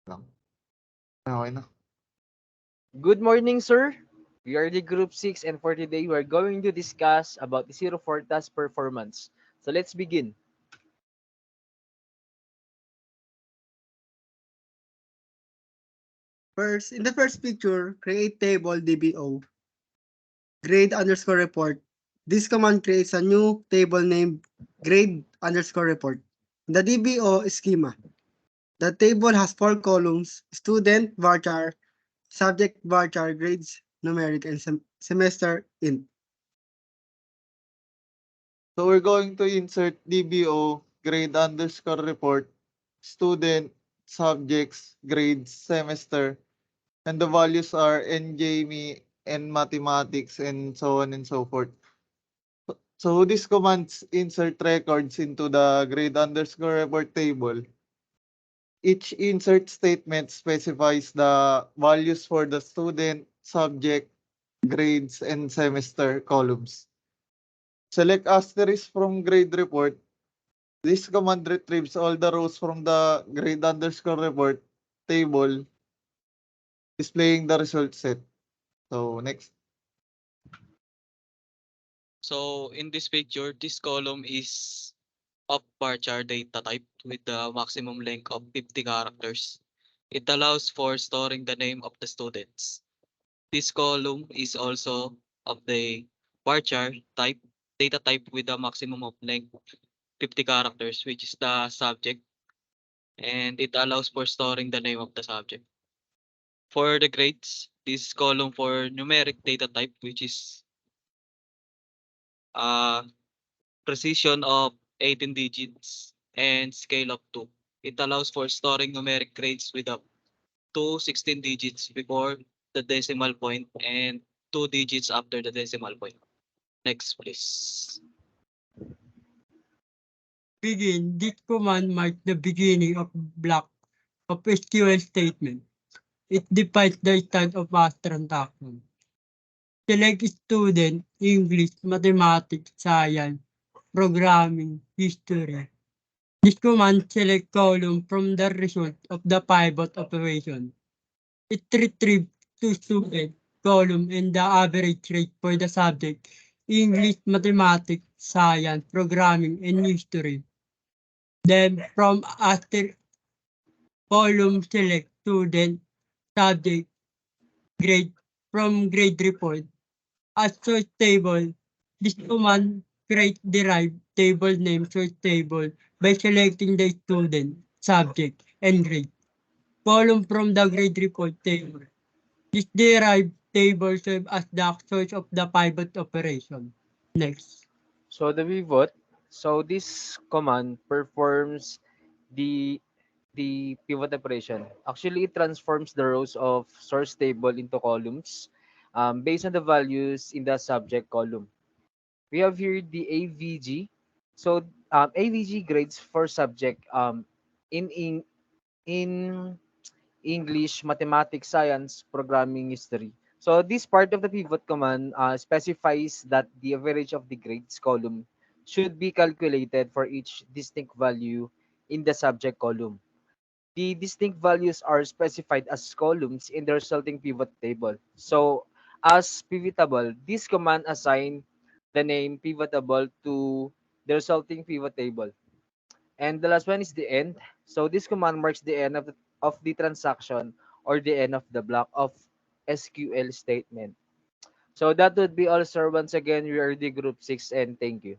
Lang. Okay na. Good morning, sir. We are the Group 6 and for today we are going to discuss about the Zero 4 task performance. So let's begin. First, in the first picture, create table DBO, grade underscore report. This command creates a new table named grade underscore report. The DBO schema. The table has four columns: student, varchar, subject, varchar, grades, numeric, and semester int. So we're going to insert DBO, grade underscore report, student, subjects, grades, semester, and the values are NJME and mathematics and so on and so forth. So these commands insert records into the grade underscore report table. Each insert statement specifies the values for the student, subject, grades, and semester columns. Select asterisk from grade report. This command retrieves all the rows from the grade underscore report table, displaying the result set. So next. So in this picture, this column is of varchar data type with the maximum length of 50 characters. It allows for storing the name of the students. This column is also of the varchar type data type with a maximum of length 50 characters, which is the subject, and it allows for storing the name of the subject. For the grades, this column for numeric data type, which is uh, precision of 18 digits and scale of 2. It allows for storing numeric grades with up to 16 digits before the decimal point and 2 digits after the decimal point. Next, please. Begin. This command marks the beginning of block of SQL statement. It defines the start of a transaction. Select student, English, mathematics, science, programming, history. This command select column from the result of the pivot operation. It retrieves two student column and the average rate for the subject, English, mathematics, science, programming, and history. Then from after column select student, subject, grade from grade report. As source table, this command create derived table name source table by selecting the student, subject, and grade. Column from the grade report table. This derived table serves as the source of the pivot operation. Next. So the pivot. So this command performs the the pivot operation. Actually, it transforms the rows of source table into columns based on the values in the subject column. We have here the AVG. So AVG grades for subject in in in English, mathematics, science, programming, history. So this part of the pivot command specifies that the average of the grades column should be calculated for each distinct value in the subject column. The distinct values are specified as columns in the resulting pivot table. So as pivotable, this command assign the name pivotable to the resulting pivot table. And the last one is the end. So this command marks the end of the transaction or the end of the block of SQL statement. So that would be all, sir. Once again, we are the group 6 and thank you.